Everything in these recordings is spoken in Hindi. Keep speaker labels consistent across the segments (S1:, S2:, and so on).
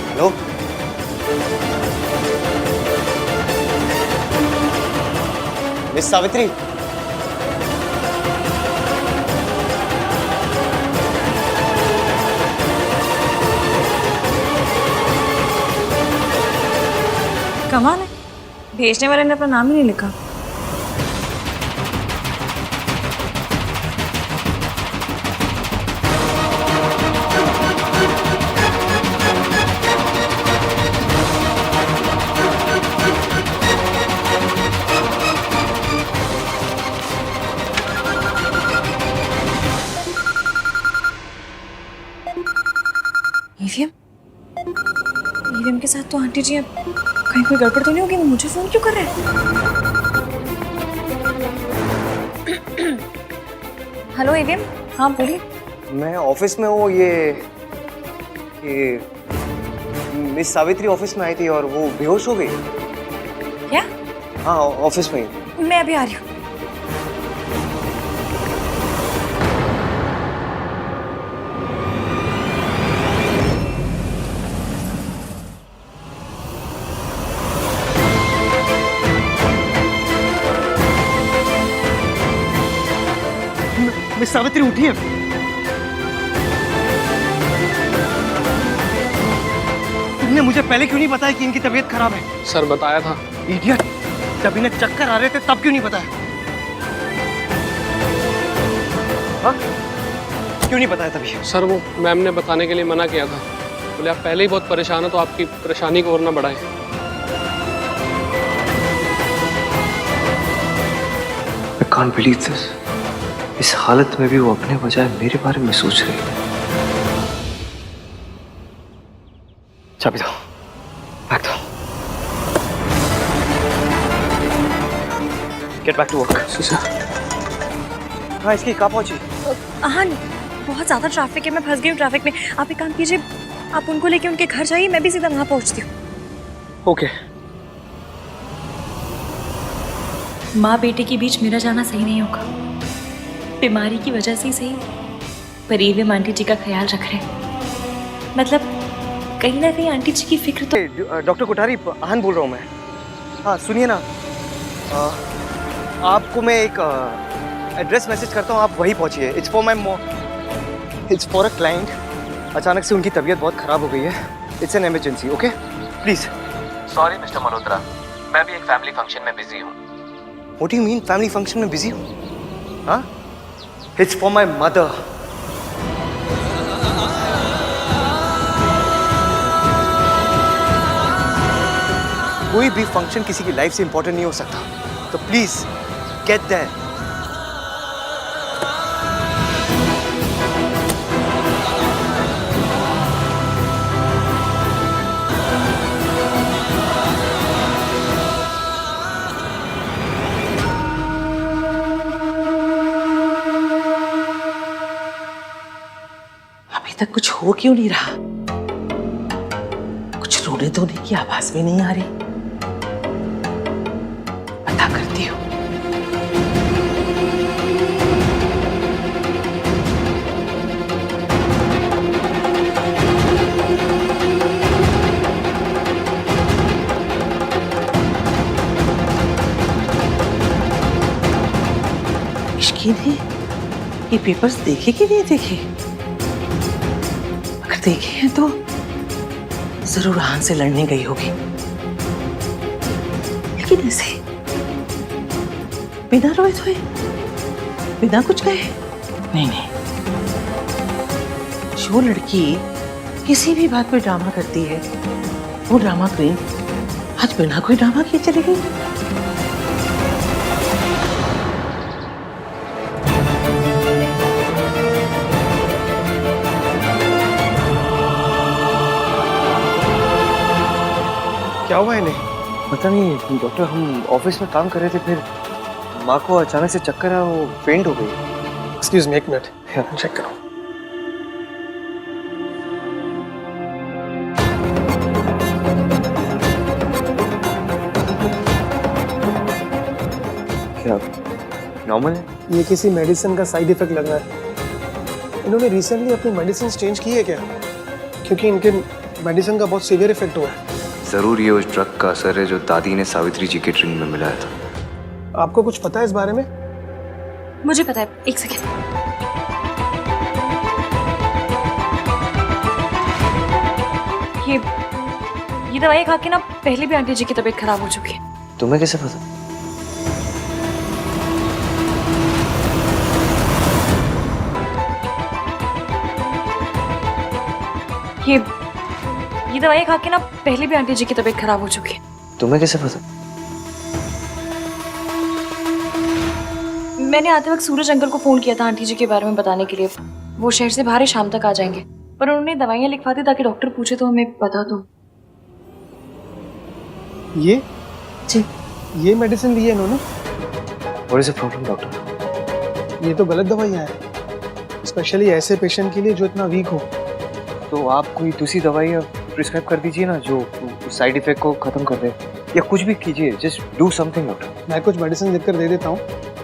S1: Hello, miss Savitri.
S2: कमाल है, भेजने वाले ने अपना नाम ही नहीं लिखा। ईवीएम ईवीएम के साथ तो आंटी जी अब कहीं कोई गड़बड़ तो नहीं होगी? वो मुझे फोन क्यों कर रहे हैं? हेलो ईवीएम, हाँ बोलिए।
S1: मैं ऑफिस में हूँ। ये मिस सावित्री ऑफिस में आई थी और वो बेहोश हो गई।
S2: क्या?
S1: हाँ, ऑफिस में ही।
S2: मैं अभी आ रही हूँ।
S1: मिस सावित्री उठिए। तुमने मुझे पहले क्यों नहीं बताया कि इनकी तबीयत खराब है?
S3: सर बताया था।
S1: इडियट, जब इन्हें चक्कर आ रहे थे तब क्यों नहीं बताया? हाँ? क्यों नहीं बताया तभी?
S3: सर वो मैम ने बताने के लिए मना किया था। बोले आप पहले ही बहुत परेशान हो तो आपकी परेशानी को और ना बढ़ाएं।
S4: I can't believe this. इस हालत में भी वो अपने बजाय मेरे बारे में सोच रही है। चाबी दो, बैग दो। Get back to work.
S3: Sir
S1: हाँ, इसकी कहाँ पहुंची?
S2: हाँ, बहुत ज्यादा ट्रैफिक है, मैं फंस गई हूँ ट्रैफिक में। आप एक काम कीजिए, आप उनको लेके उनके घर जाइए, मैं भी सीधा वहां पहुंचती हूँ।
S3: ओके।
S2: माँ बेटे के बीच मेरा जाना सही नहीं होगा। बीमारी की वजह से ही सही, पर ईवीएम आंटी जी का ख्याल रख रहे हैं। मतलब कहीं ना कहीं आंटी जी की फिक्र तो।
S1: डॉक्टर कोठारी, आहन बोल रहा हूँ मैं। हाँ सुनिए ना, आपको मैं एक एड्रेस मैसेज करता हूँ, आप वहीं पहुँचिए। It's for my it's for a client. अचानक से उनकी तबीयत बहुत ख़राब हो गई है। It's an emergency, okay please.
S4: Sorry Mister Malhotra, मैं भी एक फैमिली फंक्शन में बिजी हूँ।
S1: What do you mean family function में बिजी हूँ? हाँ, इट्स फॉर माई मदर। कोई भी फंक्शन किसी की लाइफ से इंपॉर्टेंट नहीं हो सकता, तो प्लीज गेट देयर।
S5: अभी तक कुछ हो क्यों नहीं रहा? कुछ रोने धोने की आवाज भी नहीं आ रही। पता करती हूँ। मुश्किल है, ये पेपर्स देखे कि नहीं देखे? अगर देखे हैं तो जरूर आहन से लड़ने गई होगी, लेकिन ऐसे बिना रोए धोए, बिना कुछ कहे? नहीं नहीं, जो लड़की किसी भी बात पे ड्रामा करती है, वो ड्रामा क्वीन आज बिना कोई ड्रामा किए चली गई।
S1: क्या हुआ इन्हें? पता नहीं डॉक्टर, हम ऑफिस में काम कर रहे थे, फिर माँ को अचानक से चक्कर आया, वो फेंट हो गई।
S3: एक्सक्यूज मी, एक मिनट चेक करो।
S4: क्या नॉर्मल है?
S6: ये किसी मेडिसिन का साइड इफेक्ट लग रहा है। इन्होंने रिसेंटली अपनी मेडिसिन चेंज की है क्या? क्योंकि इनके मेडिसिन का बहुत सीवियर इफेक्ट हुआ है।
S4: जरूर ये उस ड्रग का असर है जो दादी ने सावित्री जी के ड्रिंक में मिलाया था।
S6: आपको कुछ पता है इस बारे में?
S2: मुझे पता है, एक सेकेंड। ये दवाई खा के ना पहले भी आंटी जी की तबीयत खराब हो चुकी है।
S4: तुम्हें कैसे पता?
S2: ये दवाई खा के ना पहले भी आंटी जी की तबीयत खराब हो चुकी है।
S4: तुम्हें कैसे पता?
S2: मैंने आते वक्त सूरज अंकल को फोन किया था आंटी जी के बारे में बताने के लिए। वो शहर से बाहर ही शाम तक आ जाएंगे, पर उन्होंने दवाइयाँ लिखवा दी ताकि डॉक्टर पूछे तो हमें बता दो।
S6: ये
S2: जी,
S6: ये मेडिसिन ली है इन्होंने?
S4: What is the problem, doctor?
S6: ये तो गलत दवाइयाँ हैं, स्पेशली ऐसे पेशेंट के लिए जो इतना वीक हो।
S4: तो आप कोई दूसरी दवाई प्रिस्क्राइब कर दीजिए ना जो साइड इफेक्ट को खत्म कर दे, या कुछ भी कीजिए। Just do something doctor.
S6: मैं कुछ मेडिसिन लिख कर दे देता हूँ,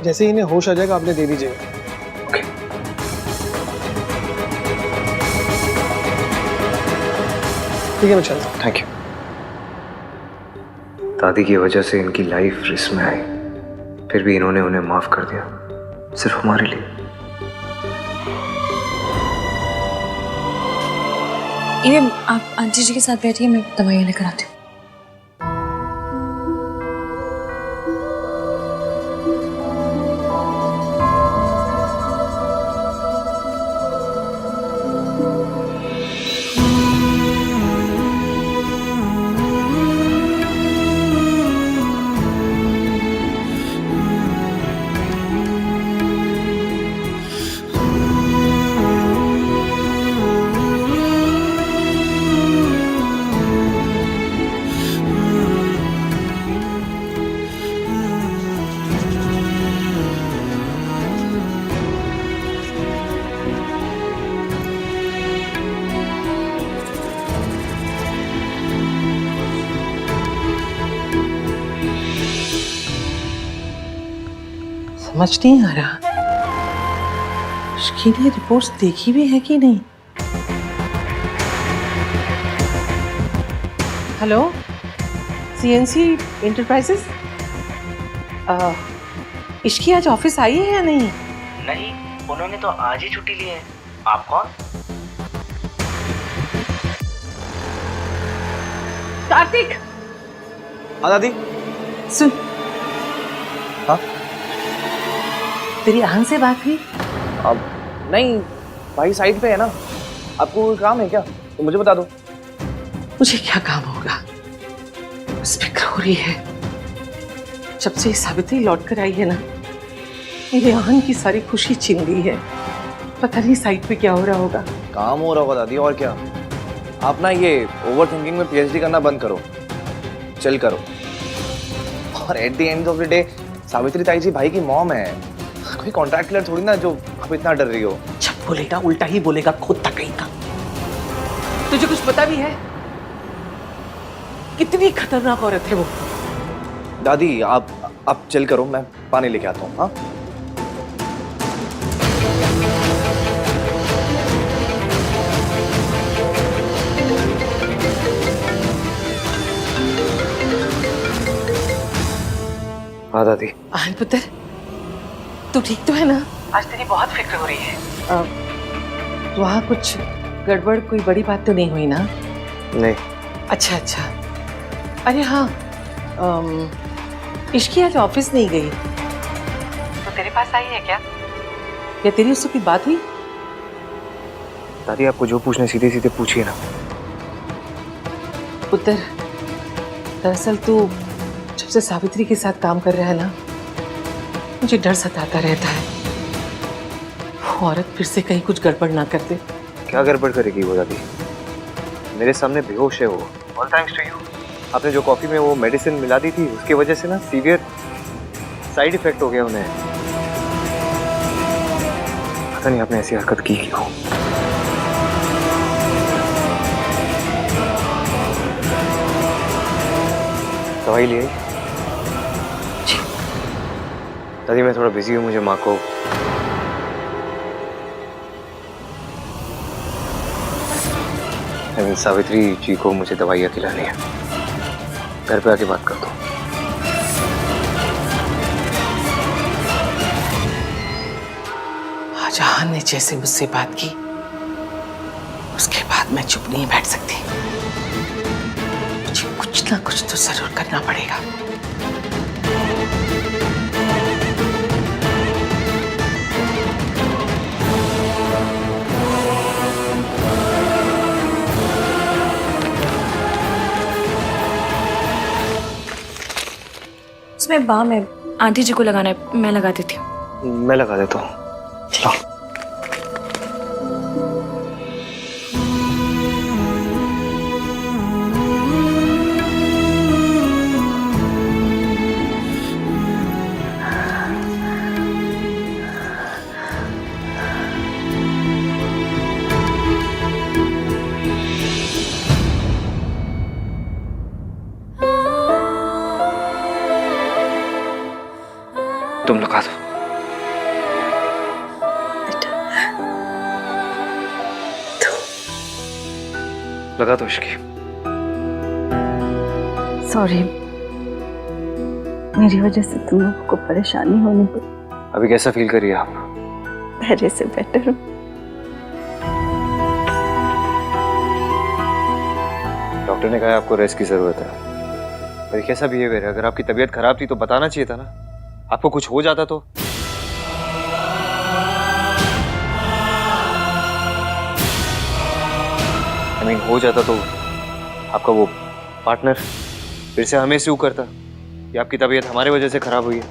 S6: जैसे ही इन्हें होश आ जाएगा आपने दे दीजिएगा।
S4: ओके।
S6: ठीक है, मैं चलता हूँ।
S4: Thank you. दादी की वजह से इनकी लाइफ रिस्क में आई, फिर भी इन्होंने उन्हें माफ कर दिया, सिर्फ हमारे लिए।
S2: ये आप आंटी जी के साथ बैठिए, मैं दवाइयाँ लेकर आती हूँ।
S5: समझ नहीं आ रहा, उसकी ने रिपोर्ट्स देखी भी है कि नहीं। हेलो, सीएनसी इंटरप्राइजेस, इसकी आज ऑफिस आई है या नहीं?
S7: नहीं, उन्होंने तो आज ही छुट्टी ली है। आप कौन?
S5: कार्तिक,
S1: हाँ दादी।
S5: सुन।
S1: हाँ?
S5: तेरी आहन से बात हुई?
S1: अब नहीं, भाई साइड पे है ना। आपको कोई काम है क्या? तो मुझे बता दो।
S5: मुझे क्या काम होगा, बस फिक्र हो रही है। जब से सावित्री लौट कर आई है ना, मेरे आहन की सारी खुशी छीन ली है। पता नहीं साइड पे क्या हो रहा होगा।
S1: काम हो रहा होगा दादी, और क्या। आप ना ये ओवर थिंकिंग में पीएचडी करना बंद करो, चल करो। और at the end of the day Savitri ताई जी भाई की मॉम है, कोई कॉन्ट्रैक्ट क्लियर थोड़ी ना जो आप इतना डर रही हो।
S5: जब बोलेगा उल्टा ही बोलेगा, खुद तक कहीं का। तुझे कुछ पता भी है कितनी खतरनाक औरत है वो?
S1: दादी आप चल करो, मैं पानी लेके आता हूँ। हाँ
S4: हाँ दादी।
S5: आहन पुत्र, तू ठीक तो है ना? आज तेरी बहुत फिक्र हो रही है। वहाँ कुछ गड़बड़, कोई बड़ी बात तो नहीं हुई ना?
S4: नहीं।
S5: अच्छा अच्छा। अरे हाँ, इश्की आज ऑफिस नहीं गई तो तेरे पास आई है क्या, या तेरी उससे कोई बात हुई?
S4: दादी आपको जो पूछना सीधे सीधे पूछिए ना।
S5: पुत्र, दरअसल तू जब से सावित्री के साथ काम कर रहा है ना, मुझे डर सताता रहता है। वो औरत फिर से कहीं कुछ गड़बड़ ना कर दे।
S4: क्या गड़बड़ करेगी वो दादी? मेरे सामने बेहोश है वो। All thanks to you. आपने जो कॉफी में वो मेडिसिन मिला दी थी, उसकी वजह से ना सीवियर साइड इफेक्ट हो गया उन्हें। पता नहीं आपने ऐसी हरकत की क्यों। दवाई लिए? दादी मैं थोड़ा बिजी हूँ, मुझे माँ को सावित्री जी को मुझे दवाइयाँ खिलानी है। घर पे आके बात कर दो।
S5: जहान ने जैसे मुझसे बात की उसके बाद मैं चुप नहीं बैठ सकती। मुझे कुछ ना कुछ तो जरूर करना पड़ेगा।
S2: उसमें बाम है, आंटी जी को लगाना है, मैं लगा देती हूँ।
S4: मैं लगा देता हूँ। चलो। तुम लगा दो। लगा दो इसकी।
S8: सॉरी, मेरी वजह से तुम लोगों को परेशानी होने पर।
S4: अभी कैसा फील कर रही है आप?
S8: पहले से बेटर हूँ।
S4: डॉक्टर ने कहा है आपको रेस्ट की जरूरत है। पर कैसा बिहेवियर है? अगर आपकी तबीयत खराब थी तो बताना चाहिए था ना। आपको कुछ हो जाता तो। हो जाता तो आपका वो पार्टनर फिर से हमें स्यू करता कि आपकी तबीयत हमारे वजह से खराब हुई है।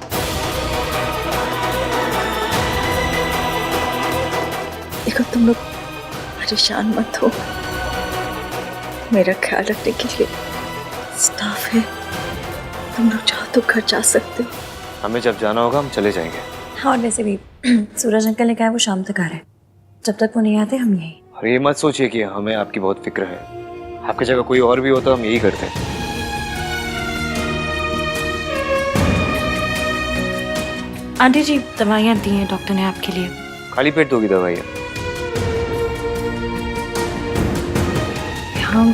S8: देखो तुम लोग परेशान मत हो, मेरा ख्याल रखने के लिए स्टाफ है। तुम लोग चाहो तो घर जा सकते हो।
S4: हमें जब जाना होगा हम चले जाएंगे।
S2: हाँ, और वैसे भी सूरज अंकल ने कहा है वो शाम तक आ रहे हैं। जब तक वो नहीं आते हम यहीं।
S4: और ये मत सोचिए कि हमें आपकी बहुत फिक्र है। आपकी जगह कोई और भी होता हम यही करते।
S2: आंटी जी दवाइयाँ दी हैं डॉक्टर ने आपके लिए।
S4: खाली पेट दोगी दवाइयाँ?
S2: हाँ,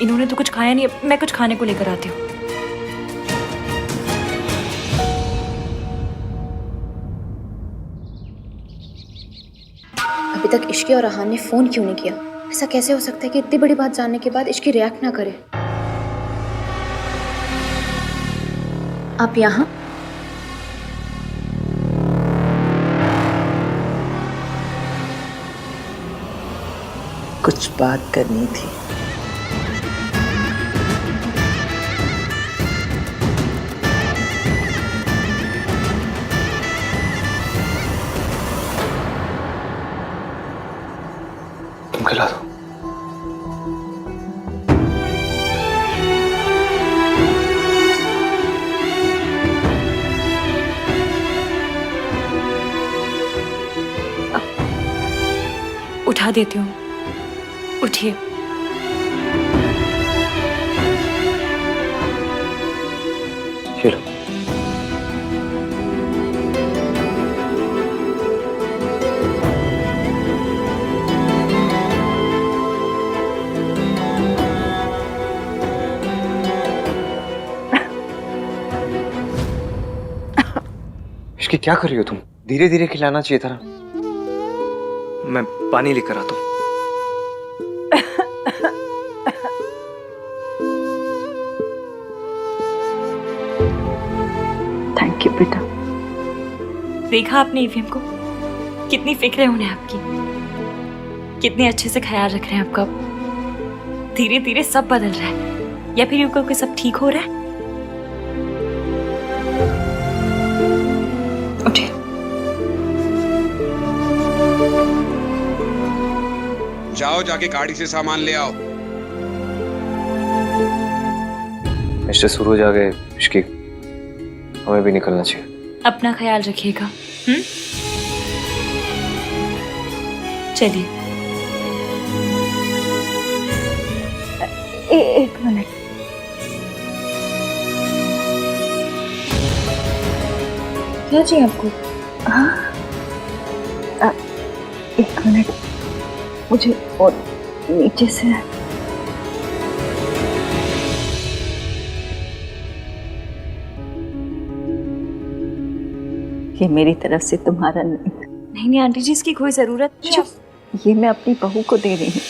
S2: इन्होंने तो कुछ खाया नहीं, मैं कुछ खाने को लेकर आती हूँ।
S9: अभी तक इश्की और रहान ने फोन क्यों नहीं किया? ऐसा कैसे हो सकता है कि इतनी बड़ी बात जानने के बाद इश्की रिएक्ट ना करे? आप यहाँ?
S5: कुछ बात करनी थी।
S4: तुम खिला दो।
S2: उठा देती हूँ, उठिए।
S4: चलो। इसकी क्या कर रही हो तुम? धीरे धीरे खिलाना चाहिए था ना। मैं पानी लेकर आता हूँ।
S8: थैंक यू बेटा।
S2: देखा आपने ईवीएम को? कितनी फिक्र है उन्हें आपकी, कितने अच्छे से ख्याल रख रहे हैं आपका। धीरे धीरे सब बदल रहा है, या फिर यूं कहो कि सब ठीक हो रहा है। उठिए।
S10: जाओ, जाके गाड़ी से सामान ले आओ।
S4: मिस्टर सूरज आ गए। इसकी हमें भी निकलना चाहिए।
S2: अपना ख्याल रखिएगा। चलिए।
S8: एक मिनट।
S9: क्या चाहिए आपको?
S8: एक मिनट, मुझे और नीचे से ये मेरी तरफ से तुम्हारा नहीं।
S2: नहीं आंटी जी, इसकी कोई जरूरत नहीं है।
S8: ये मैं अपनी बहू को दे रही हूँ।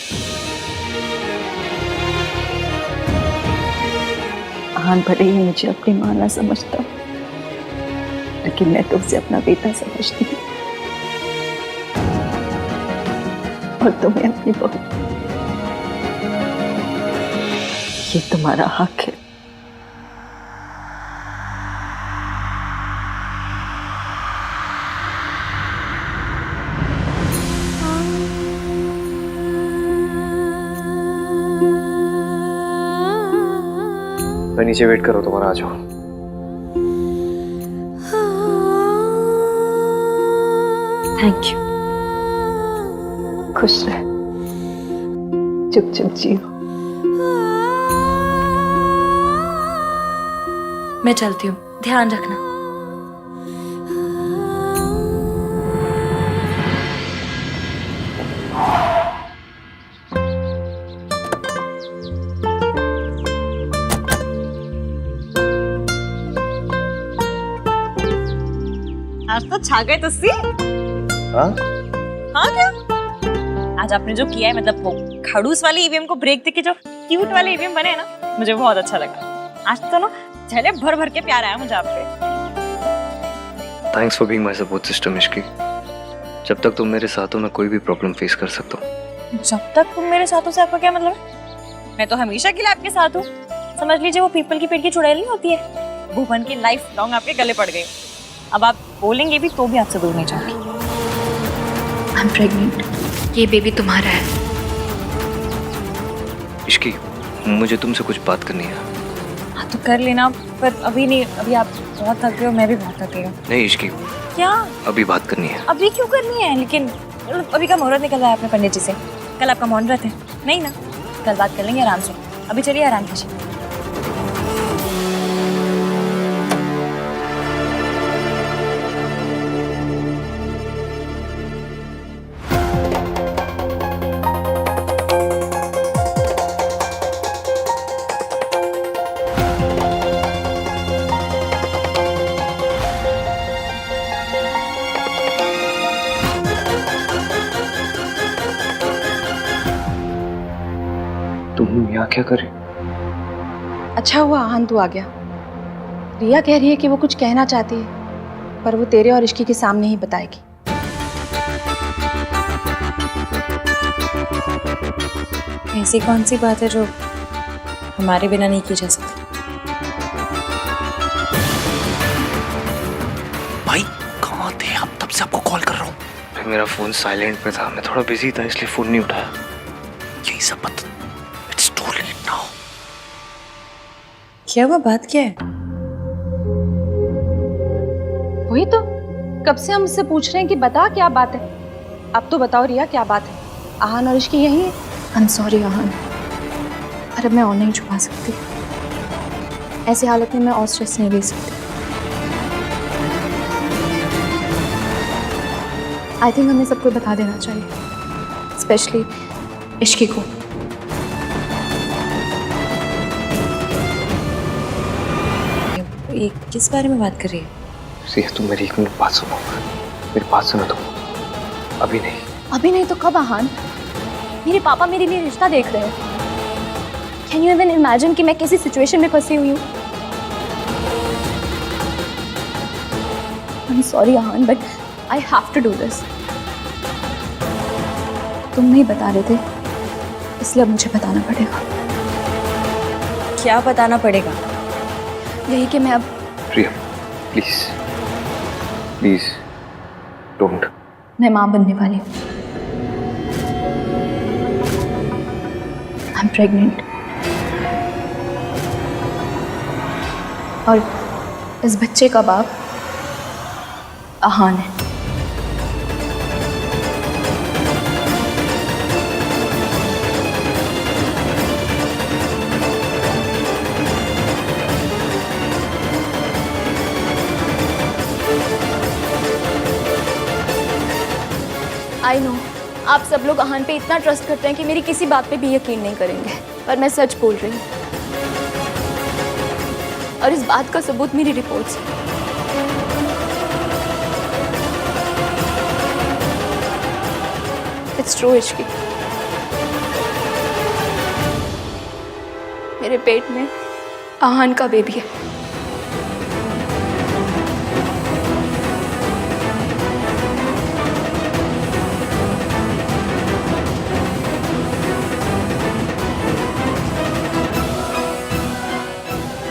S8: आन भले ही मुझे अपनी माँ ना समझता, लेकिन मैं तो उसे अपना बेटा समझती हूँ और तुम्हें अपनी बहू। ये तुम्हारा हक है।
S4: मैं नीचे वेट करो, तुम्हारा आ जाओ।
S2: Thank you.
S8: खुश रह, चुप चुप जियो।
S2: मैं चलती हूँ, ध्यान रखना।
S11: आज तो छा गए तुस्सी।
S4: हाँ?
S11: हाँ क्या? आज आपने जो किया है, मतलब वो खड़ूस वाली ईवीएम को ब्रेक देके जो क्यूट वाले ईवीएम बने हैं ना, मुझे बहुत अच्छा लगा। आज तो ना झेले भर भर के प्यार आया मुझे आप पे।
S4: Thanks for being my support system Ishki. जब तक तुम मेरे साथ हो मैं कोई भी प्रॉब्लम फेस कर सकता हूँ।
S11: जब तक तुम मेरे साथ हो से आपका क्या मतलब है? मैं तो हमेशा के लिए आपके साथ हूँ। समझ लीजिए वो पीपल की पेड़ की चुड़ैल नहीं होती है, भूपन की लाइफ लॉन्ग आपके गले पड़ गई। अब आप बोलेंगे भी तो भी आपसे दूर नहीं जाऊंगी।
S9: I am pregnant.
S2: ये बेबी तुम्हारा है।
S4: इश्की, मुझे तुमसे कुछ बात करनी है।
S11: हाँ तो कर लेना, पर अभी नहीं। अभी आप बहुत थक गए हो, मैं भी बहुत थक गई हूँ।
S4: नहीं इश्की,
S11: क्या?
S4: अभी बात करनी है।
S11: अभी क्यों करनी है? लेकिन अभी का मुहूर्त निकल रहा है अपने पंडित जी से। कल आपका मौन व्रत है नहीं ना? कल बात कर लेंगे आराम से। अभी चलिए आराम कीजिए।
S4: तुम यहाँ क्या कर रही?
S8: अच्छा हुआ आहन तू आ गया। रिया कह रही है कि वो कुछ कहना चाहती है, पर वो तेरे और इश्की के सामने ही बताएगी।
S11: ऐसी कौन सी बात है जो हमारे बिना नहीं की जा सकती?
S1: भाई कहाँ थे? अब तब से आपको कॉल कर रहा हूँ।
S4: मेरा फोन साइलेंट पे था, मैं थोड़ा बिजी था इसलिए फोन नहीं उठाया।
S1: यही सब बात। It's too late now.
S11: क्या हुआ? बात क्या है?
S8: वही तो कब से हम उससे पूछ रहे हैं कि बता क्या बात है। अब तो बताओ रिया क्या बात है। आहन और इश्की यही है।
S9: आई एम सॉरी आहन, पर अब मैं और नहीं छुपा सकती। ऐसी हालत में मैं और स्ट्रेस नहीं ले सकती। आई थिंक हमें सबको बता देना चाहिए, स्पेशली इश्की को।
S11: ये किस बारे में बात कर रही है?
S4: रिया तुम मेरी एक मिनट बात सुनो, मेरी बात सुनो तुम। अभी नहीं।
S9: अभी नहीं तो कब आहन? मेरे पापा मेरे लिए रिश्ता देख रहे हैं। कैन यू इवन इमेजिन कि मैं किसी सिचुएशन में फंसी हुई हूँ? I am sorry Aahan, but I have to do this. तुम नहीं बता रहे थे, इसलिए अब मुझे बताना पड़ेगा।
S11: क्या बताना पड़ेगा?
S9: यही कि मैं अब।
S4: रिया प्लीज प्लीज डोंट।
S9: मैं माँ बनने वाली हूँ। आई एम प्रेग्नेंट और इस बच्चे का बाप आहान है। आई नो आप सब लोग अहान पे इतना ट्रस्ट करते हैं कि मेरी किसी बात पे भी यकीन नहीं करेंगे, पर मैं सच बोल रही हूँ और इस बात का सबूत मेरी रिपोर्ट्स है। इट्स ट्रू इश्की, मेरे पेट में आहान का बेबी है।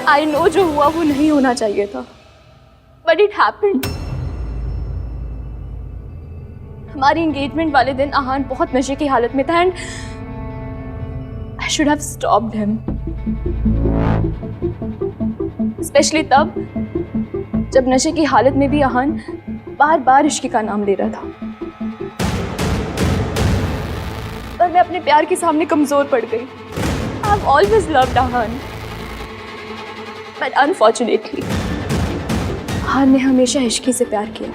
S9: आई नो जो हुआ वो नहीं होना चाहिए था, बट इट हैपेंड। हमारी एंगेजमेंट वाले दिन आहान बहुत नशे की हालत में था and I should have stopped him, specially तब जब नशे की हालत में भी आहान बार बार इश्क का नाम ले रहा था। पर मैं अपने प्यार के सामने कमजोर पड़ गई। I have always loved Aahan, but unfortunately Aahan ने हमेशा इश्की से प्यार किया।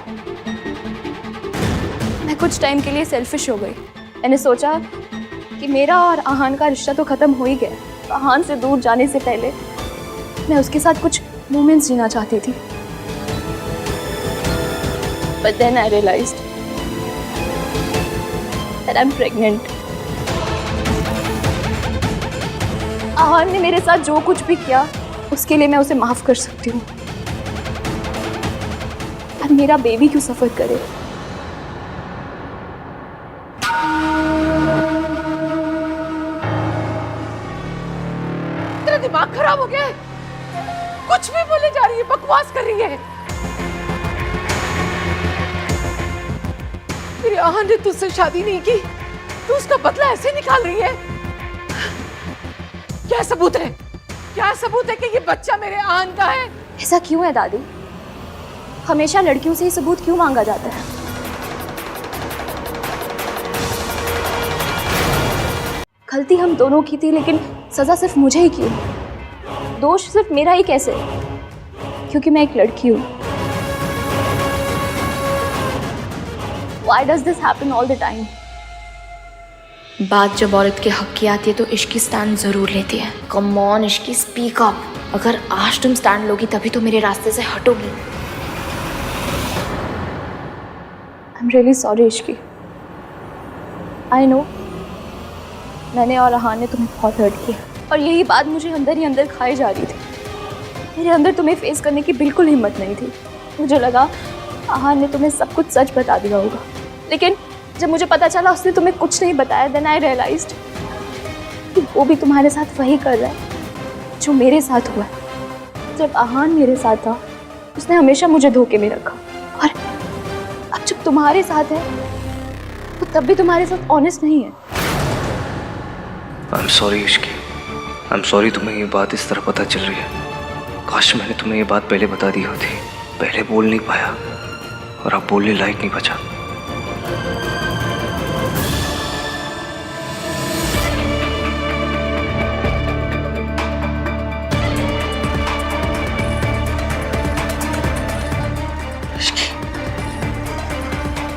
S9: मैं कुछ टाइम के लिए सेल्फिश हो गई। मैंने सोचा कि मेरा और आहान का रिश्ता तो खत्म हो ही गया, तो आहान से दूर जाने से पहले मैं उसके साथ कुछ मोमेंट्स जीना चाहती थी। But then I realized that I'm pregnant. आहान ने मेरे साथ जो कुछ भी किया उसके लिए मैं उसे माफ कर सकती हूँ, अब मेरा बेबी क्यों सफर करे।
S5: तेरा दिमाग खराब हो गया है? कुछ भी बोले जा रही है, बकवास कर रही है। तेरी आहान ने तुझसे शादी नहीं की, तू उसका बदला ऐसे निकाल रही है। क्या सबूत है? क्या सबूत है कि ये बच्चा मेरे आहान का है?
S9: ऐसा क्यों है दादी? हमेशा लड़कियों से ही सबूत क्यों मांगा जाता है? गलती हम दोनों की थी, लेकिन सजा सिर्फ मुझे ही क्यों? दोष सिर्फ मेरा ही कैसे? क्योंकि मैं एक लड़की हूँ। Why does this happen all the time?
S2: बात जब औरत के हक की आती है तो इश्की स्टैंड जरूर लेती है। Come on Ishki, speak up. अगर आज तुम स्टैंड लोगी तभी तो मेरे रास्ते से हटोगी।
S9: I'm really sorry Ishki. I know मैंने और आहान ने तुम्हें बहुत हर्ट किया और यही बात मुझे अंदर ही अंदर खाई जा रही थी। मेरे अंदर तुम्हें फेस करने की बिल्कुल हिम्मत नहीं थी। मुझे लगा आहान ने तुम्हें सब कुछ सच बता दिया होगा, लेकिन जब मुझे पता चला उसने तुम्हें कुछ नहीं बताया, देन आई रियलाइज्ड कि वो भी तुम्हारे साथ वही कर रहा है जो मेरे साथ हुआ है। जब आहान मेरे साथ था उसने हमेशा मुझे धोखे में रखा, और अब जब तुम्हारे साथ है वो तब भी तुम्हारे साथ ऑनेस्ट नहीं है।
S4: आई am sorry Ishki, I am sorry तुम्हें ये बात इस तरह पता चल रही है। काश मैंने तुम्हें ये बात पहले बता दी होती। पहले बोल नहीं पाया और अब बोलने लायक नहीं बचा।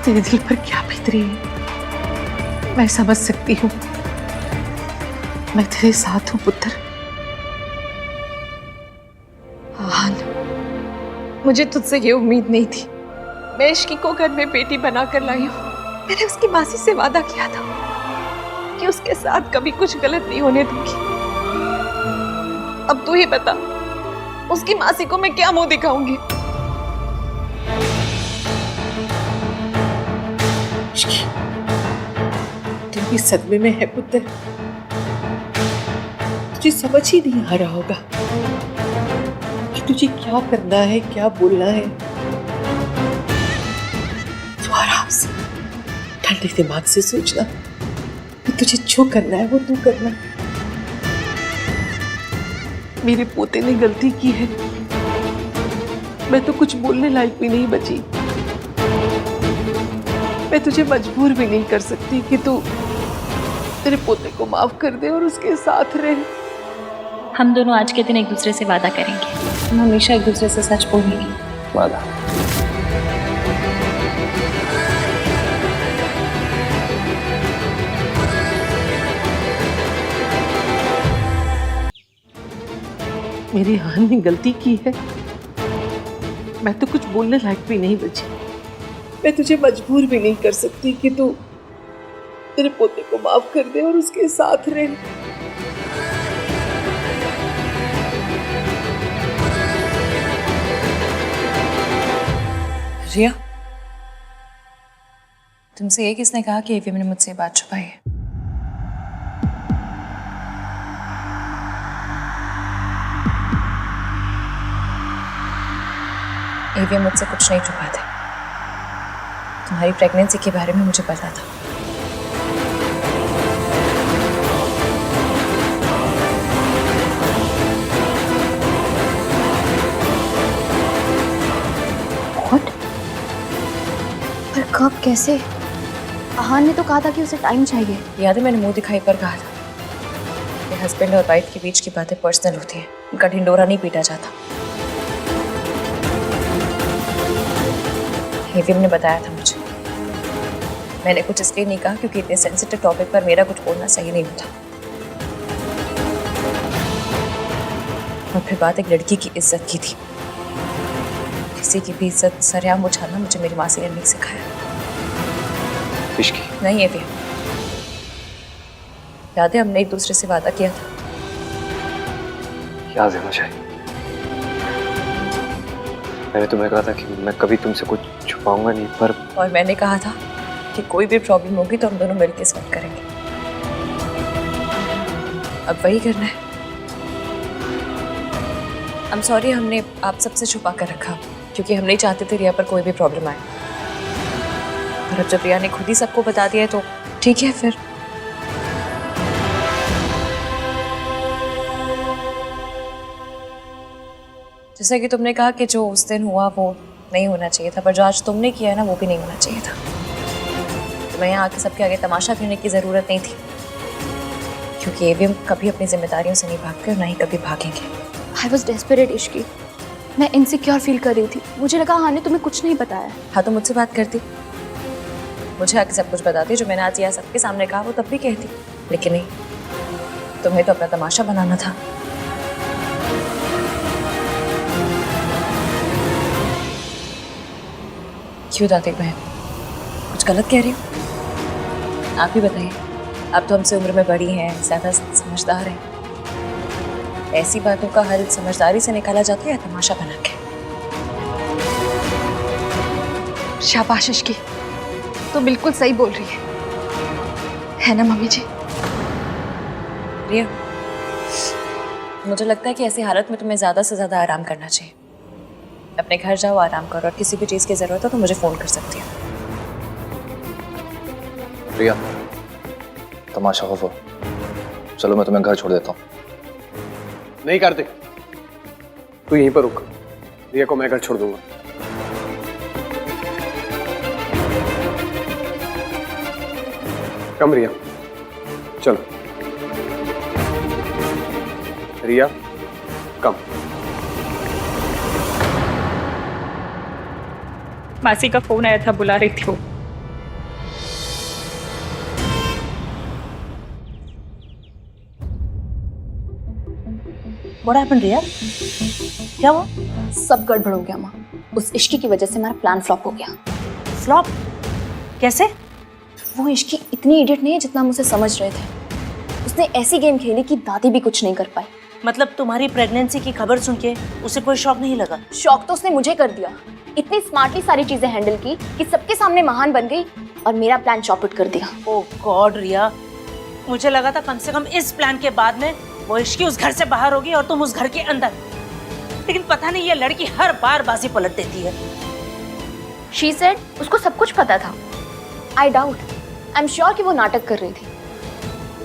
S5: तेरे दिल पर क्या बीत रही है मैं समझ सकती हूँ। मैं तेरे साथ हूँ पुत्र। आहान, मुझे तुझसे ये उम्मीद नहीं थी। मैं इश्की को घर में बेटी बनाकर लाई हूँ। मैंने उसकी मासी से वादा किया था कि उसके साथ कभी कुछ गलत नहीं होने दूंगी। अब तू ही बता, उसकी मासी को मैं क्या मुंह दिखाऊंगी? तू भी सदमे में है पुत्र। तुझे समझ ही नहीं आ रहा होगा कि तुझे क्या करना है, क्या बोलना है। तू आराम से ठंडे दिमाग से सोचना कि तुझे जो करना है वो तू करना। मेरे पोते ने गलती की है, मैं तो कुछ बोलने लायक भी नहीं बची। मैं तुझे मजबूर भी नहीं कर सकती कि तू तेरे पोते को माफ कर दे और उसके साथ रहे।
S2: हम दोनों आज के दिन एक दूसरे से वादा करेंगे, हम हमेशा एक दूसरे से सच बोलेंगे।
S1: वादा।
S5: मेरी आहान ने गलती की है। मैं तो कुछ बोलने लायक भी नहीं बची। मैं तुझे मजबूर भी नहीं कर सकती कि तू तेरे पोते को माफ कर दे और उसके साथ रहे।
S11: रिया, तुमसे ये किसने कहा कि एवीएम ने मुझसे बात छुपाई है? एवीएम मुझसे कुछ नहीं छुपाते। तुम्हारी प्रेगनेंसी के बारे में मुझे पता था।
S9: What? पर कब, कैसे? आहान ने तो कहा था कि उसे टाइम चाहिए।
S11: याद है मैंने मुंह दिखाई पर कहा था कि हस्बैंड और वाइफ के बीच की बातें पर्सनल होती हैं, उनका ढिंडोरा नहीं पीटा जाता। एवीएम ने बताया था मुझे। मैंने कुछ इसलिए नहीं कहा क्योंकि इतने सेंसिटिव टॉपिक पर मेरा कुछ बोलना सही नहीं होता। और फिर बात एक लड़की की इज्जत की थी। किसी की भी इज्जत सरेआम उछालना मुझे मेरी मासी ने नहीं सिखाया।
S4: इश्की
S11: नहीं एवीएम, याद है हमने एक दूसरे से वादा किया था?
S4: याद है मुझे। मैंने तुम्हें कहा था कि मैं कभी तुमसे कुछ छुपाऊंगा नहीं, पर
S11: और मैंने कहा था कि कोई भी प्रॉब्लम होगी तो हम दोनों मिलकर सॉल्व करेंगे। अब वही करना है। आई एम सॉरी, हमने आप सबसे छुपा कर रखा क्योंकि हम नहीं चाहते थे रिया पर कोई भी प्रॉब्लम आए। और अब जब रिया ने खुद ही सबको बता दिया है तो ठीक है फिर। जैसा कि तुमने कहा कि जो उस दिन हुआ वो नहीं होना चाहिए था, पर जो आज तुमने किया है ना वो भी नहीं होना चाहिए था। तुम्हें यहाँ आके सबके आगे तमाशा करने की ज़रूरत नहीं थी क्योंकि एवीएम कभी अपनी जिम्मेदारियों से नहीं भागते और ना ही कभी भागेंगे।
S9: I was desperate Ishki. मैं इनसिक्योर फील कर रही थी। मुझे लगा आहान ने तुम्हें कुछ नहीं बताया।
S11: हाँ तो मुझसे बात करती, मुझे आके सब कुछ बताती। जो मैंने आज यहाँ सबके सामने कहा वो तब भी कहती, लेकिन नहीं, तुम्हें तो अपना तमाशा बनाना था। क्यों दादी बहन, कुछ गलत कह रही हो? आप ही बताइए। आप तो हमसे उम्र में बड़ी हैं, ज़्यादा समझदार हैं। ऐसी बातों का हल समझदारी से निकाला जाता है या तमाशा बना के?
S9: शाबाश इश्की, तो बिल्कुल सही बोल रही है ना मम्मी जी?
S11: रिया, मुझे लगता है कि ऐसी हालत में तुम्हें ज़्यादा से ज़्यादा आराम करना चाहिए। अपने घर जाओ, आराम करो, और किसी भी चीज़ की ज़रूरत हो तो मुझे फ़ोन कर सकती हो।
S1: रिया, तमाशा हो वो। चलो मैं तुम्हें घर छोड़ देता हूँ।
S3: नहीं कार्तिक, तू यहीं पर रुक। रिया को मैं घर छोड़ दूंगा। कम रिया, चलो। रिया कम।
S2: मासी का फोन आया था, बुला रही थी वो।
S11: What happened, रिया? क्या हुआ?
S9: सब गड़बड़ हो गया माँ। उस इश्की की वजह से हमारा प्लान फ्लॉप हो गया।
S11: फ्लॉप? कैसे?
S9: वो इश्की इतनी इडियट नहीं है जितना हम उसे समझ रहे थे। उसने ऐसी गेम खेली कि दादी भी कुछ नहीं कर पाई।
S11: मतलब तुम्हारी प्रेगनेंसी की खबर सुन के उसे कोई शौक नहीं लगा?
S9: शौक तो उसने मुझे कर दिया। इतनी स्मार्टली सारी चीजें हैंडल की कि सबके सामने महान बन गई और मेरा प्लान चौपट कर दिया।
S11: ओह गॉड रिया, मुझे लगा था कम से कम इस प्लान के बाद में वो इश्की उस घर से बाहर होगी और तुम उस घर के अंदर। लेकिन पता नहीं ये लड़की हर बार बाजी पलट देती है।
S9: She said उसको सब कुछ पता था। I doubt, I'm sure कि वो नाटक कर रही थी।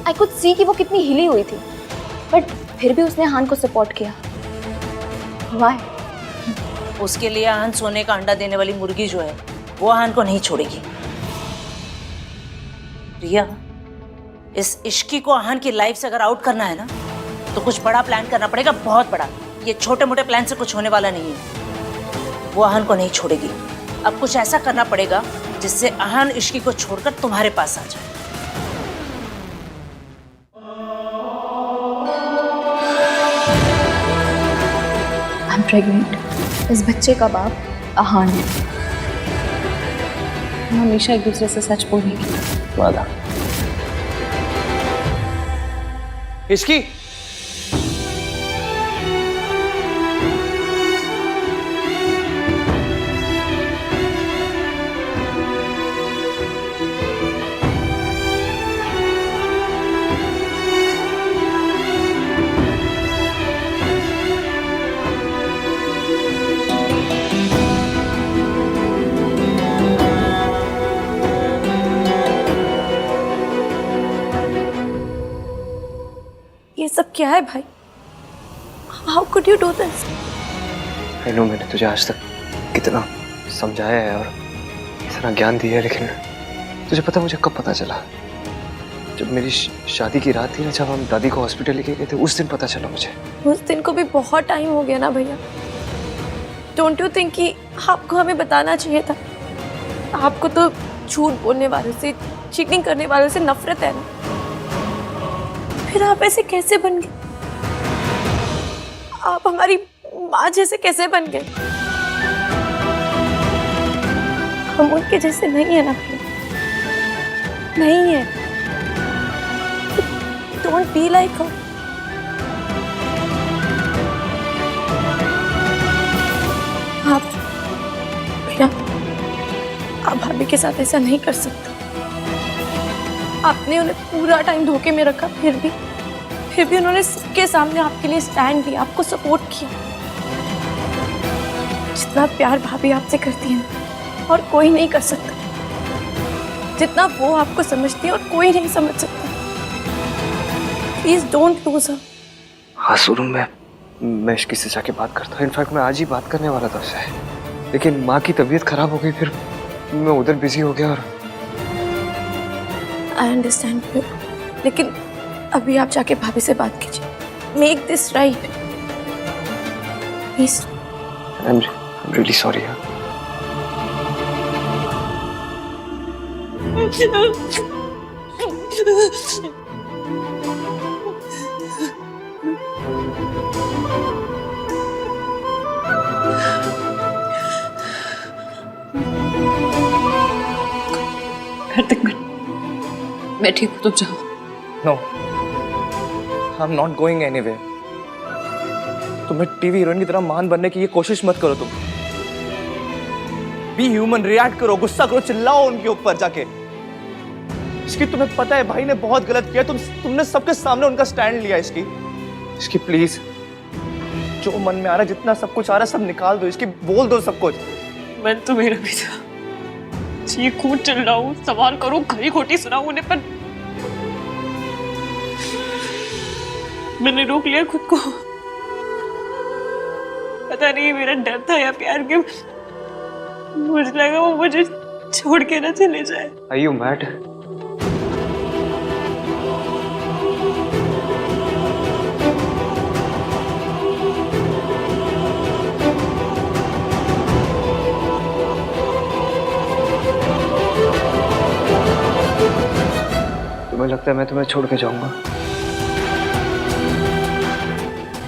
S9: I could see कि वो कितनी हिली हुई थी, बट फिर भी उसने आहान को सपोर्ट किया। Why?
S11: उसके लिए आहान सोने का अंडा देने वाली मुर्गी जो है वो आहान को नहीं छोड़ेगी। रिया, इस इश्की को आहान की लाइफ से अगर आउट करना है ना तो कुछ बड़ा प्लान करना पड़ेगा, बहुत बड़ा। ये छोटे मोटे प्लान से कुछ होने वाला नहीं है। वो आहान को नहीं छोड़ेगी। अब कुछ ऐसा करना पड़ेगा जिससे आहान इश्की को छोड़कर तुम्हारे पास आ जाए।
S9: I am pregnant. इस बच्चे का बाप आहान है।
S2: हम हमेशा एक दूसरे से सच बोलेंगे।
S1: वादा। इश्की,
S9: ये सब क्या है भाई? How could you do this?
S4: I know मैंने तुझे आज तक कितना समझाया है और इतना ज्ञान दिया है, लेकिन तुझे पता मुझे कब पता चला? जब मेरी शादी की रात थी ना, जब हम दादी को हॉस्पिटल लेके गए थे, उस दिन पता चला मुझे।
S9: उस दिन को भी बहुत टाइम हो गया ना भैया। डोंट यू थिंक कि आपको हमें बताना चाहिए था? आपको तो झूठ बोलने वालों से, चीटिंग करने वालों से नफरत है ना। फिर आप ऐसे कैसे बन गए? आप हमारी माँ जैसे कैसे बन गए? हम उनके जैसे नहीं है ना भैया, नहीं है। डोंट बी लाइक हर। आप भैया, आप भाभी के साथ ऐसा नहीं कर सकते। आपने उन्हें पूरा टाइम धोखे में रखा, फिर भी उन्होंने सबके सामने आपके लिए स्टैंड लिया, आपको सपोर्ट किया। जितना प्यार भाभी आपसे करती है ना, और कोई नहीं कर सकता। जितना वो आपको समझती है और कोई नहीं समझ सकता। Please don't lose her.
S4: हाँ सुनो, मैं इश्की से जाके बात करता हूँ। इनफैक्ट मैं आज ही बात करने वाला था उससे, लेकिन माँ की तबीयत खराब हो गई, फिर मैं उधर बिजी हो गया। और
S9: आई अंडरस्टैंड यू, लेकिन अभी आप जाके भाभी से बात कीजिए। Make this right please.
S4: I'm really sorry.
S2: घर तक मैं ठीक हूँ, तुम जाओ।
S1: No, I'm not going anywhere. तुम्हें टीवी हीरोइन की तरह महान बनने की ये कोशिश मत करो। तुम बी ह्यूमन, रिएक्ट करो, गुस्सा करो, चिल्लाओ उनके ऊपर जाके। इसकी तुम्हें पता है भाई ने बहुत गलत किया। तुमने सबके सामने उनका स्टैंड लिया। इसकी प्लीज, जो मन में आ रहा है, जितना सब कुछ आ रहा है, सब निकाल दो। इसकी बोल दो सब कुछ।
S2: मन तो मेरा भी था, चीखूं चिल्लाऊं, सवाल करूं, खरी खोटी सुनाऊं उन्हें, पर मैंने रोक लिया खुद को। पता नहीं मेरा डर था या प्यार के, मुझे लगा वो मुझे छोड़ के ना चले जाए।
S4: Are you mad? तुम्हें लगता है मैं तुम्हें छोड़ के जाऊंगा?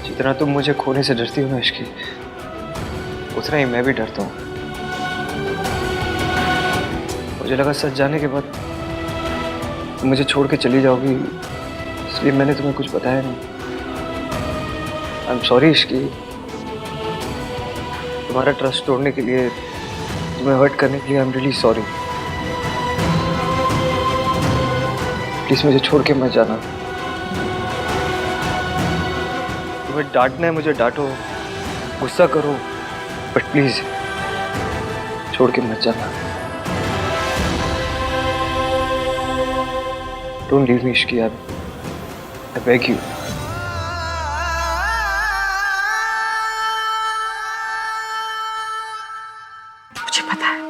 S4: जितना तुम मुझे खोने से डरती हो ना इश्की, उतना ही मैं भी डरता हूँ। मुझे लगा सच जाने के बाद तुम मुझे छोड़ के चली जाओगी, इसलिए मैंने तुम्हें कुछ बताया नहीं। आई एम सॉरी इश्की, तुम्हारा ट्रस्ट तोड़ने के लिए, तुम्हें हर्ट करने के लिए। I am really sorry. Please मुझे छोड़ के मत जाना। तुम्हें डांटना है मुझे डांटो, गुस्सा करो, बट प्लीज छोड़ के मत जाना। Don't leave me Ishki, I beg you.
S5: मुझे पता है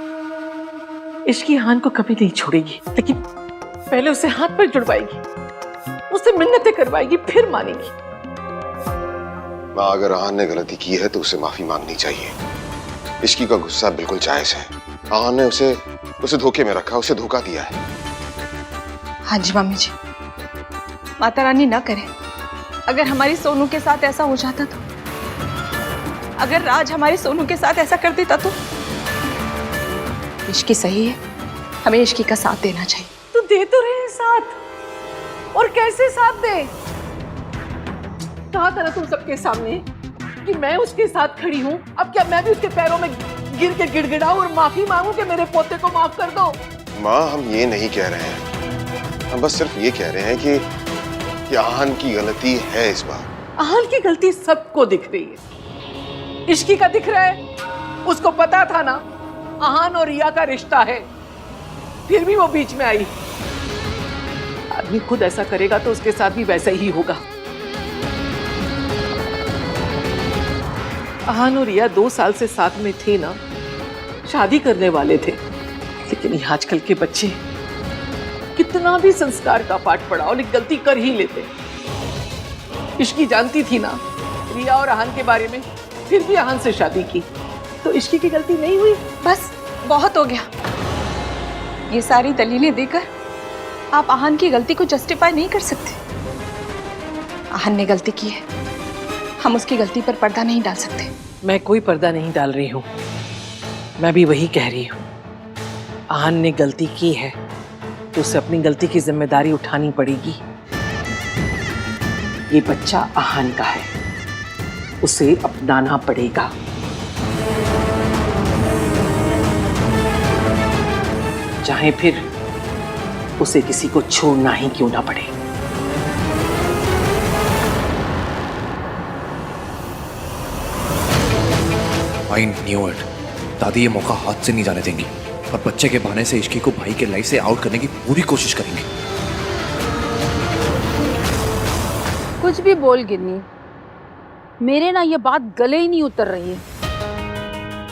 S5: इश्की हान को कभी नहीं छोड़ेगी, लेकिन पहले उसे हाथ पर जुड़वाएगी, उससे मिन्नतें करवाएगी, फिर मानेगी।
S12: माँ, अगर आहान ने गलती की है तो उसे माफी मांगनी चाहिए। इश्की का गुस्सा बिल्कुल जायज है। आहान ने उसे धोखे में रखा, उसे धोखा दिया है।
S8: हाँ जी मम्मी जी, माता रानी ना करे। अगर हमारी सोनू के साथ ऐसा हो जाता तो
S5: अगर राज हमारे सोनू के साथ ऐसा कर देता तो?
S8: इश्की सही है, हमें इश्की का साथ देना चाहिए।
S5: तू दे तो रहे हैं साथ, और कैसे साथ दे? कहा था ना तुम सबके सामने कि मैं उसके साथ खड़ी हूँ। अब क्या मैं भी उसके पैरों में गिर के गिड़गिड़ाऊं और माफी मांगू कि मेरे पोते को माफ कर दो?
S12: माँ, हम ये नहीं कह रहे हैं, हम बस सिर्फ ये कह रहे हैं कि आहान की गलती है इस बार।
S5: आहान की गलती सबको दिख रही है, इश्की का दिख रहा है। उसको पता था ना आहान और रिया का रिश्ता है, फिर भी वो बीच में आई। आदमी खुद ऐसा करेगा तो उसके साथ भी वैसा ही होगा। आहान और रिया 2 साल से साथ में थे ना, शादी करने वाले थे, लेकिन ये आजकल के बच्चे कितना भी संस्कार का पाठ पढ़ाओ लेकिन गलती कर ही लेते। इश्की जानती थी ना रिया और आहान के बारे में, फिर भी आहान से शादी की, तो इश्की की गलती नहीं हुई?
S8: बस बहुत हो गया। ये सारी दलीलें देकर आप आहान की गलती को जस्टिफाई नहीं कर सकते। आहान ने गलती की है, हम उसकी गलती पर पर्दा नहीं डाल सकते।
S5: मैं कोई पर्दा नहीं डाल रही हूँ, मैं भी वही कह रही हूँ। आहान ने गलती की है तो उसे अपनी गलती की जिम्मेदारी उठानी पड़ेगी। ये बच्चा आहान का है, उसे अपनाना पड़ेगा। चाहे फिर उसे किसी को छोड़ना ही क्यों ना पड़े।
S1: I knew it. दादी ये मौका हाथ से नहीं जाने देंगी और बच्चे के बहाने से इश्की को भाई के लाइफ से आउट करने की पूरी कोशिश करेंगे।
S13: कुछ भी बोल गिन्नी, मेरे ना ये बात गले ही नहीं उतर रही है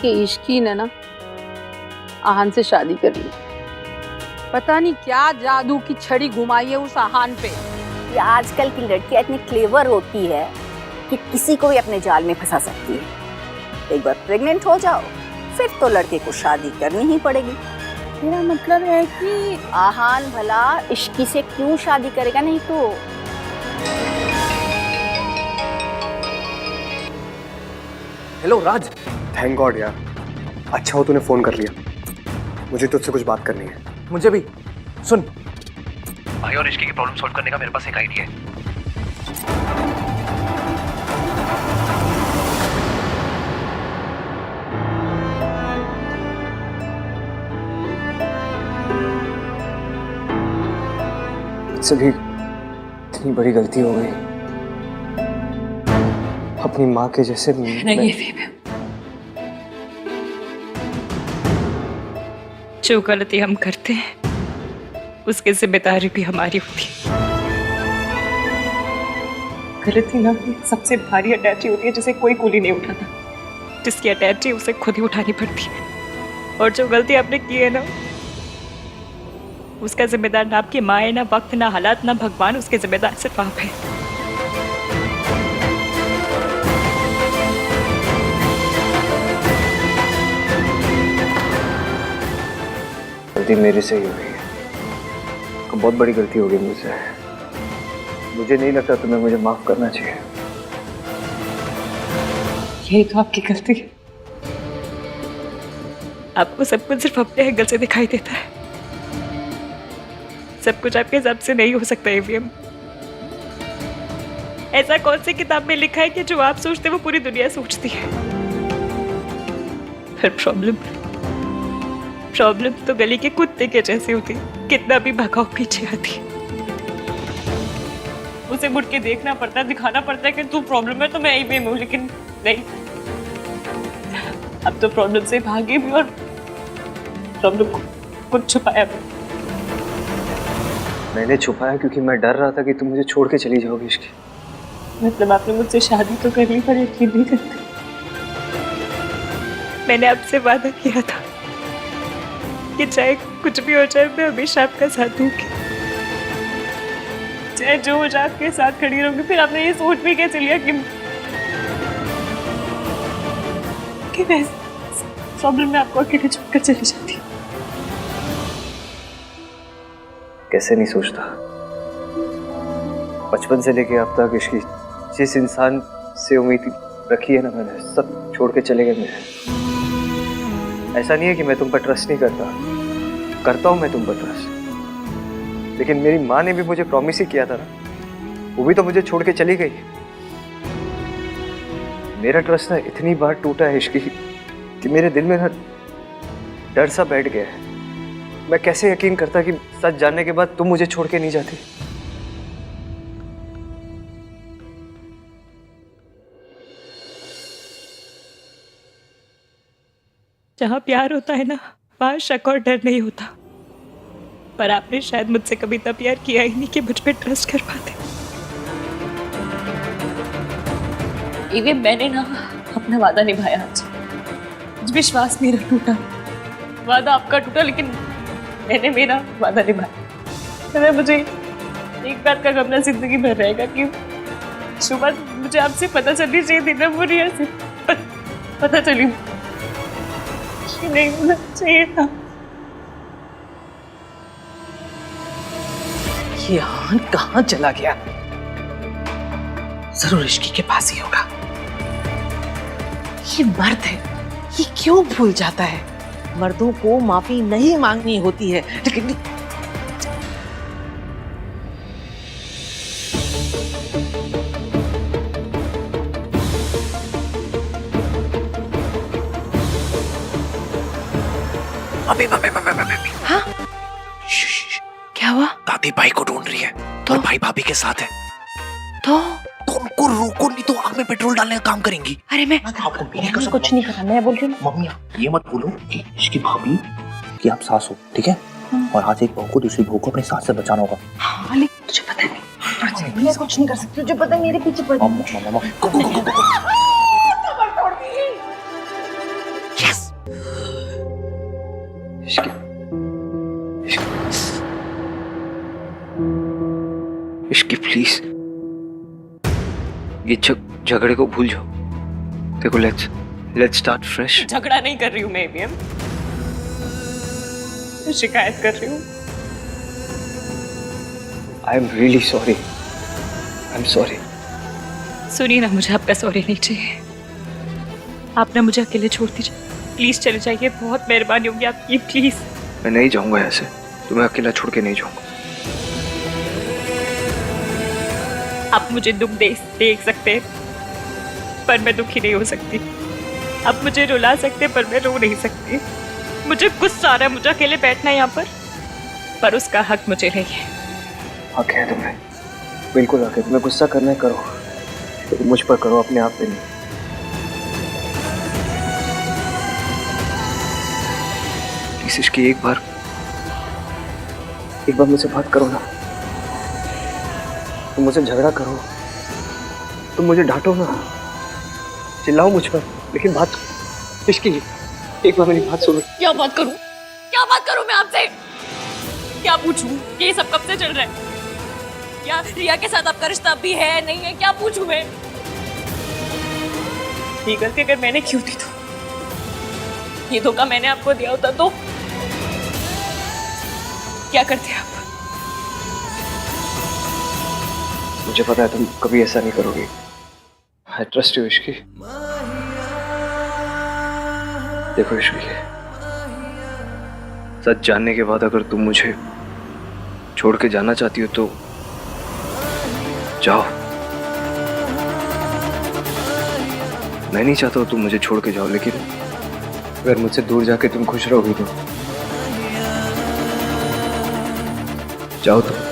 S13: कि इश्की ने ना आहान से शादी कर ली। पता नहीं क्या जादू की छड़ी घुमाई है उस आहान पे।
S14: ये आजकल की लड़कियां इतनी क्लेवर होती है कि किसी को भी अपने जाल में फंसा सकती है। एक बार प्रेग्नेंट हो जाओ फिर तो लड़के को शादी करनी ही पड़ेगी।
S13: मेरा मतलब है कि
S14: आहान भला इश्की से क्यों शादी करेगा? नहीं तो
S6: हेलो राज, थैंक गॉड यार, अच्छा हो तूने फोन कर लिया। मुझे तुझसे कुछ बात करनी है। मुझे भी। सुन,
S4: भाई और इश्की की प्रॉब्लम सॉल्व करने का मेरे पास एक आइडिया है।
S6: सभी इतनी बड़ी गलती हो गई, अपनी माँ के जैसे।
S2: नहीं फीबे, जो गलती हम करते हैं उसकी जिम्मेदारी भी हमारी होती है। गलती ना सबसे भारी अटैची होती है जिसे कोई कूली नहीं उठाता, जिसकी अटैची उसे खुद ही उठानी पड़ती है। और जो गलती आपने की है ना, उसका जिम्मेदार ना आपकी माँ है, ना वक्त, ना हालात, ना भगवान। उसके जिम्मेदार सिर्फ आप है।
S6: गलती मेरे से ही हुई है, बहुत बड़ी गलती हो गई मुझसे। मुझे नहीं लगता तुम्हें मुझे माफ करना चाहिए।
S2: यही तो आपकी गलती है, आपको सब कुछ सिर्फ अपने एंगल से दिखाई देता है। सब कुछ आपके हिसाब से नहीं हो सकता एवीएम। ऐसा कौन सी किताब में लिखा है कि जो आप सोचते वो पूरी दुनिया सोचती है? फिर प्रॉब्लम तो गली के कुत्ते के जैसी होती, कितना भी भगाओ पीछे आती। उसे मुड़ के देखना पड़ता है, दिखाना पड़ता है कि तू प्रॉब्लम है तो मैं एवीएम हूँ, लेकिन नहीं, अब तो प्रॉब्लम से भागे भी और प्रॉब्लम को कुछ छुपाया भी।
S6: मैंने छुपाया क्योंकि मैं डर रहा था कि तुम मुझे छोड़ के चली जाओगी इश्की।
S2: मतलब आपने मुझसे शादी तो कर ली पर यकीन नहीं करते। मैंने आपसे वादा किया था कि चाहे कुछ भी हो जाए मैं हमेशा आपका साथ दूंगी, चाहे जो हो जाए आपके साथ खड़ी रहूंगी। फिर आपने ये सोच भी कैसे लिया कि मैं प्रॉब्लम में आपको अकेले छोड़कर चली जाती?
S6: कैसे नहीं सोचता, बचपन से लेके अब तक इश्की जिस इंसान से उम्मीद रखी है ना, मैंने सब
S4: छोड़ के चले गए मुझे। ऐसा नहीं है कि मैं तुम पर ट्रस्ट नहीं करता, करता हूं मैं तुम पर ट्रस्ट, लेकिन मेरी माँ ने भी मुझे प्रॉमिस ही किया था ना, वो भी तो मुझे छोड़ के चली गई। मेरा ट्रस्ट ना इतनी बार टूटा है इश्की कि मेरे दिल में ना डर सा बैठ गया है। मैं कैसे यकीन करता कि सच जानने के बाद तुम मुझे छोड़ के नहीं जाती।
S2: जहाँ प्यार होता है ना, वहाँ शक और डर नहीं होता। पर आपने शायद मुझसे कभी इतना प्यार किया ही नहीं कि मुझ पे ट्रस्ट कर पाते।
S11: इवे मैंने ना अपना वादा निभाया आज। विश्वास मेरा टूटा, वादा आपका टूटा, लेकिन मैंने मेरा वादा निभाया। तो मुझे एक बात का गम ना जिंदगी भर रहेगा कि सुबह मुझे आपसे पता चलनी चाहिए थी ना, वो रिया से पता चली नहीं होना चाहिए था।
S5: ये आन कहाँ चला गया? जरूर इश्की के पास ही होगा। ये मर्द है, ये क्यों भूल जाता है? मर्दों को माफी नहीं मांगनी होती है, लेकिन
S4: अभी
S5: हाँ? क्या हुआ?
S4: दादी भाई को ढूंढ रही है और भाई भाभी के साथ है।
S5: तो
S4: उनको रोको, नहीं तो आग में पेट्रोल डालने का काम करेंगी।
S5: अरे मैं
S4: आपको मेरे
S5: मैंने कुछ नहीं कहा, मैं बोल रही हूँ।
S4: मम्मी ये मत बोलो कि इसकी भाभी कि आप सास हो, ठीक है? और आज एक बहू को दूसरी बहू को अपनी सास से बचाना होगा।
S5: हाँ, लेकिन तुझे पता है मैं कुछ नहीं कर सकती, तुझे पता है मेरे पीछे पड़
S4: इश्की प्लीज ये झगड़े को भूल जाओ। देखो लेट्स स्टार्ट फ्रेश।
S11: झगड़ा नहीं कर रही हूँ मैं एवीएम, शिकायत कर रही हूँ।
S4: I am really sorry, I am sorry.
S2: सुनिए ना, मुझे आपका सॉरी नहीं चाहिए। आप ना मुझे अकेले छोड़ दीजिए, प्लीज चले जाइए, बहुत मेहरबानी होगी आपकी, प्लीज।
S4: मैं नहीं जाऊंगा ऐसे, तुम्हें अकेला छोड़ के नहीं जाऊंगा।
S2: आप मुझे दुख देख सकते हैं, पर मैं दुखी नहीं हो सकती। आप मुझे रुला सकते हैं, पर मैं रो नहीं सकती। मुझे गुस्सा आ रहा है, मुझे अकेले बैठना है यहाँ पर उसका हक मुझे नहीं है।
S4: हक है तुम्हें, बिल्कुल हक है। तुम्हें गुस्सा करना है करो, तो मुझ पर करो, अपने आप पे नहीं। प्लीज इसकी एक बार मुझसे बात करो ना। तुम मुझसे झगड़ा करो, तुम मुझे डांटो ना, चिल्लाओ मुझ पर, लेकिन बात इसकी एक बार मेरी बात सुनो।
S11: क्या बात करूं मैं आपसे? क्या पूछूं? ये सब कब से चल रहा है? क्या रिया के साथ आपका रिश्ता भी है नहीं है? क्या पूछूं मैं? ये गलती अगर मैंने क्यों दी, तो ये धोखा मैंने आपको दिया होता तो क्या करते आप?
S4: मुझे पता है तुम कभी ऐसा नहीं करोगी। I trust you Ishki. देखो इश्की, सच जानने के बाद अगर तुम मुझे छोड़ के जाना चाहती हो तो जाओ। मैं नहीं चाहता तुम मुझे छोड़ के जाओ, लेकिन अगर मुझसे दूर जाके तुम खुश रहोगी तो जाओ तुम।